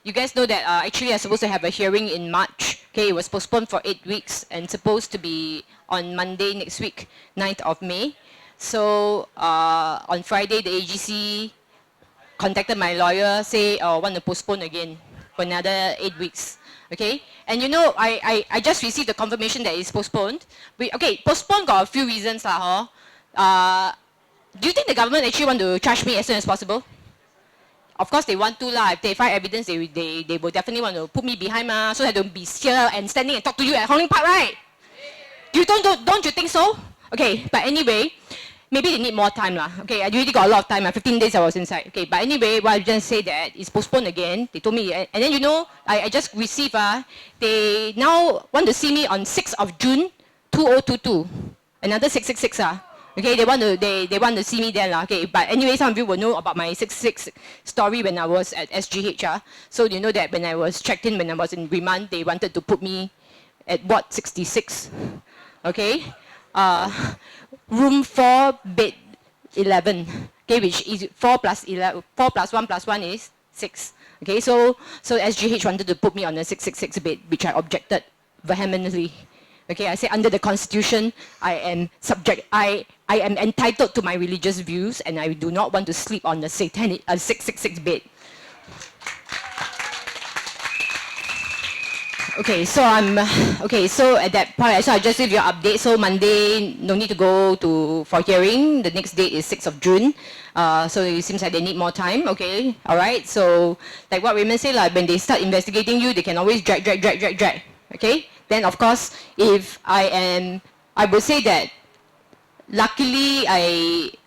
you guys know that actually I'm supposed to have a hearing in March. Okay, it was postponed for 8 weeks and supposed to be on Monday next week, 9th of May. So on Friday, the AGC contacted my lawyer, say, want to postpone again for another 8 weeks. Okay, and you know, I just received the confirmation that it's postponed. Okay, postponed got a few reasons lah, do you think the government actually want to charge me as soon as possible? Of course they want to lah. If they find evidence, they will definitely want to put me behind ma, so I don't be here and standing and talk to you at Hong Lim Park, right? You don't you think so? Okay, but anyway, maybe they need more time lah. Okay, I already got a lot of time. 15 days I was inside. Okay, but anyway, well, I just say that it's postponed again. They told me, and then you know, I just received, they now want to see me on 6th of June, 2022. Another 666 . Okay, they want to see me there . Okay, but anyway, some of you will know about my 666 story when I was at SGH . So you know that when I was checked in, when I was in remand, they wanted to put me at Ward 66. Okay, room 4, bed 11. Okay, which is 4 plus 11, 4 plus 1 plus 1 is 6. Okay, so SGH wanted to put me on a 666 bed, which I objected vehemently. Okay, I say under the Constitution, I am entitled to my religious views, and I do not want to sleep on the satanic 666 bed. Okay, so so at that point, so I just give you an update. So Monday, no need to go for hearing. The next date is 6th of June. So it seems like they need more time. Okay, all right. So like what Raymond said, like when they start investigating you, they can always drag. Okay. Then of course, if I would say that luckily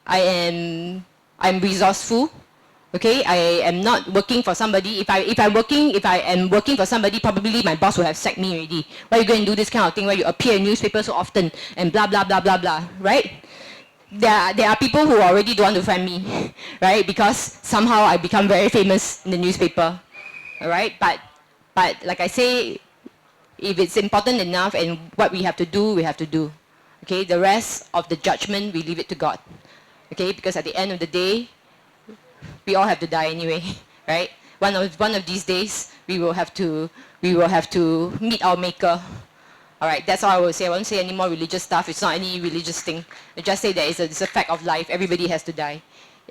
I'm resourceful. Okay, I am not working for somebody. If I am working for somebody, probably my boss would have sacked me already. Why you go and do this kind of thing where you appear in newspapers so often and blah blah blah blah blah, right? There are people who already don't want to find me, right? Because somehow I become very famous in the newspaper, all right? But like I say, if it's important enough and what we have to do, we have to do. Okay, the rest of the judgment, we leave it to God. Okay, because at the end of the day, we all have to die anyway, right? One of these days, we will have to meet our Maker. All right, that's all I will say. I won't say any more religious stuff. It's not any religious thing. I just say that it's a fact of life. Everybody has to die.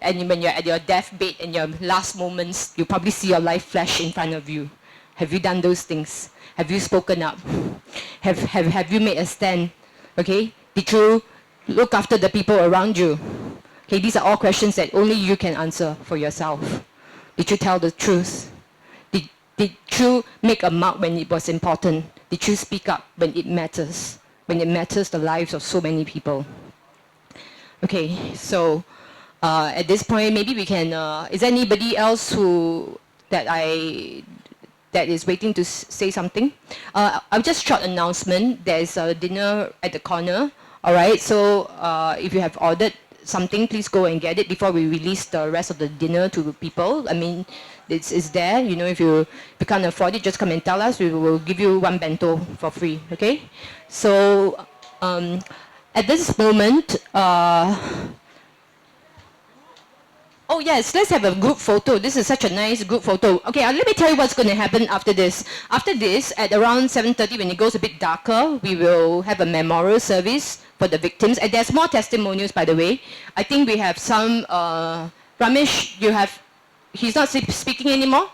And when you're at your deathbed and your last moments, you probably see your life flash in front of you. Have you done those things? Have you spoken up? Have you made a stand? Okay? Did you look after the people around you? Okay, these are all questions that only you can answer for yourself. Did you tell the truth? Did you make a mark when it was important? Did you speak up when it matters? When it matters the lives of so many people? Okay, so at this point, maybe we can, is there anybody else that is waiting to say something? I'll just short announcement. There's a dinner at the corner. All right, so if you have ordered something, please go and get it before we release the rest of the dinner to people. I mean, it's there. You know, if you can't afford it, just come and tell us. We will give you one bento for free. Okay? So at this moment, oh yes, let's have a group photo. This is such a nice group photo. Okay, let me tell you what's going to happen after this. After this, at around 7:30, when it goes a bit darker, we will have a memorial service for the victims. And there's more testimonials, by the way. I think we have some, Ramesh, he's not speaking anymore?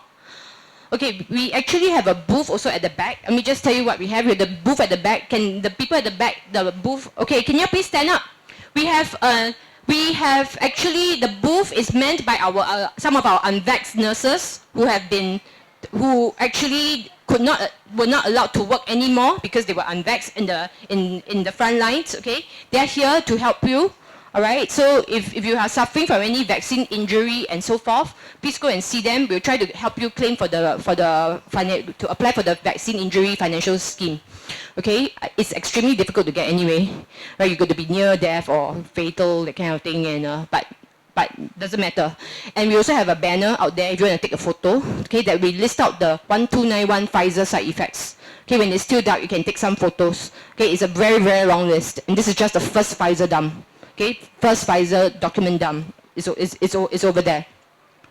Okay, we actually have a booth also at the back. Let me just tell you what we have here. The booth at the back, can the people at the back, the booth, okay, can you please stand up? We have actually, the booth is meant by some of our unvaxxed nurses who actually were not allowed to work anymore because they were unvaxxed in the front lines. Okay, they're here to help you. All right. So if you are suffering from any vaccine injury and so forth, please go and see them. We'll try to help you claim to apply for the vaccine injury financial scheme. Okay, it's extremely difficult to get anyway. Right, you're going to be near death or fatal, that kind of thing, and but doesn't matter. And we also have a banner out there if you want to take a photo. Okay, that we list out the 1291 Pfizer side effects. Okay, when it's still dark, you can take some photos. Okay, it's a very, very long list, and this is just the first Pfizer dump. Okay, first Pfizer document dump is over there.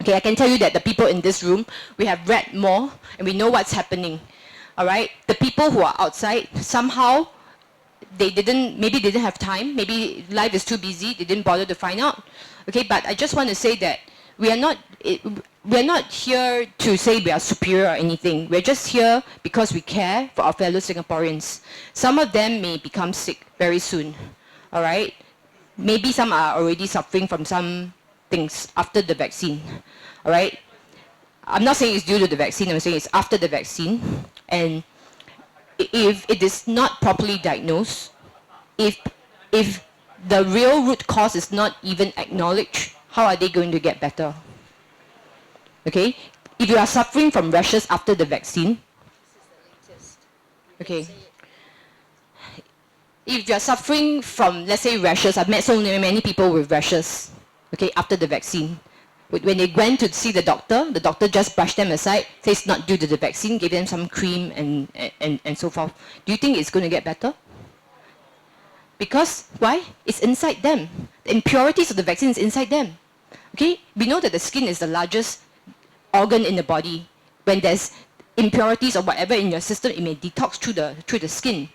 Okay, I can tell you that the people in this room, we have read more and we know what's happening. All right, the people who are outside, somehow maybe they didn't have time, maybe life is too busy, they didn't bother to find out. Okay, but I just want to say that we are not here to say we are superior or anything. We're just here because we care for our fellow Singaporeans. Some of them may become sick very soon. All right, maybe some are already suffering from some things after the vaccine. All right, I'm not saying it's due to the vaccine, I'm saying it's after the vaccine. And if it is not properly diagnosed, if the real root cause is not even acknowledged, how are they going to get better? Okay, if you are suffering from rashes after the vaccine, okay, if you are suffering from, let's say, rashes, I've met so many people with rashes, okay, after the vaccine. When they went to see the doctor just brushed them aside, says it's not due to the vaccine, gave them some cream and so forth. Do you think it's going to get better? Because, why? It's inside them. The impurities of the vaccine is inside them. Okay? We know that the skin is the largest organ in the body. When there's impurities or whatever in your system, it may detox through the skin.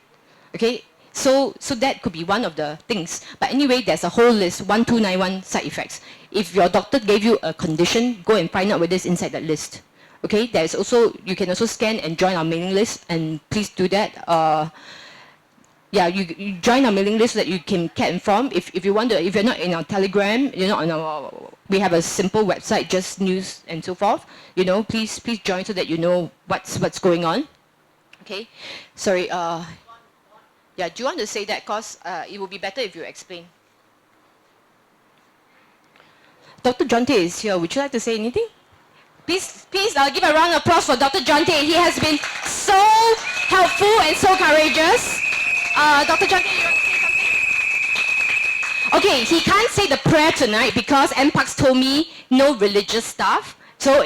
Okay? So that could be one of the things. But anyway, there's a whole list, 1291 side effects. If your doctor gave you a condition, go and find out whether it's inside that list. Okay, there's also, you can also scan and join our mailing list, and please do that. Yeah, you join our mailing list so that you can get informed. If you want to, if you're not in our Telegram, you're not on our, we have a simple website, just news and so forth. You know, please join so that you know what's going on. Okay, sorry. Yeah, do you want to say that? Because it would be better if you explain. Dr. Jonte is here. Would you like to say anything? Please give a round of applause for Dr. Jonte. He has been so helpful and so courageous. Dr. Jonte, you want to say something? Okay, he can't say the prayer tonight because MPAX told me no religious stuff. So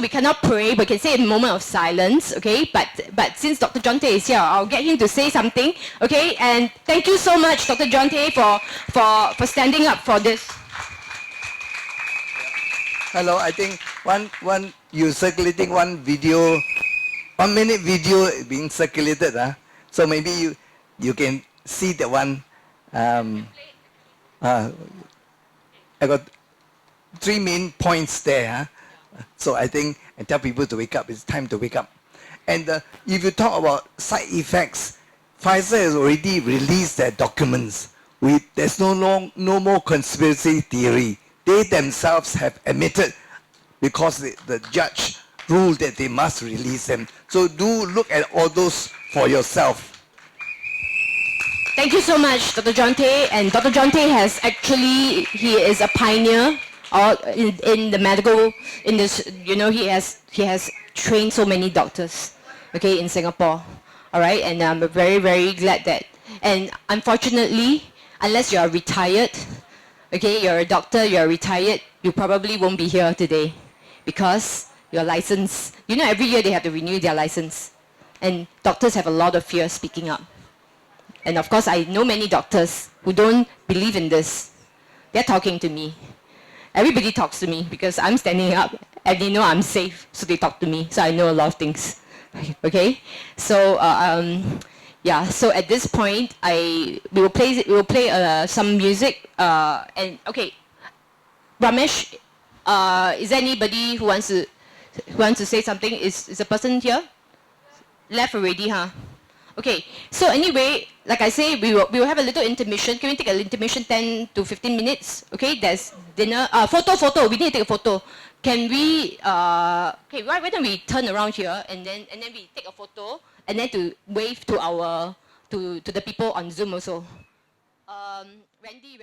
we cannot pray, we can say a moment of silence, okay? But since Dr. Jonte is here, I'll get him to say something, okay? And thank you so much, Dr. Jonte, for standing up for this. Hello, I think you're circulating one video, 1 minute video being circulated, so maybe you can see the one. I got 3 main points there. So I think, and tell people to wake up, it's time to wake up. And if you talk about side effects, Pfizer has already released their documents. There's no more conspiracy theory. They themselves have admitted, because the judge ruled that they must release them. So do look at all those for yourself. Thank you so much, Dr. Jonte. And Dr. Jonte has actually, he is a pioneer in the medical, in this, you know, he has trained so many doctors, okay, in Singapore. All right, and I'm very, very glad that, and unfortunately, unless you're retired, okay, you're a doctor, you're retired, you probably won't be here today because your license, you know, every year they have to renew their license, and doctors have a lot of fear speaking up. And of course, I know many doctors who don't believe in this. They're talking to me. Everybody talks to me because I'm standing up and they know I'm safe, so they talk to me. So I know a lot of things. Okay, so yeah. So at this point, we will play some music. And okay, Ramesh, is there anybody who wants to say something? Is a person here? Left already, huh? Okay, so anyway, like I say, we will have a little intermission. Can we take an intermission 10 to 15 minutes? Okay, there's dinner. Photo. We need to take a photo. Can we? Okay, why don't we turn around here and then we take a photo and then to wave to the people on Zoom also. Randy.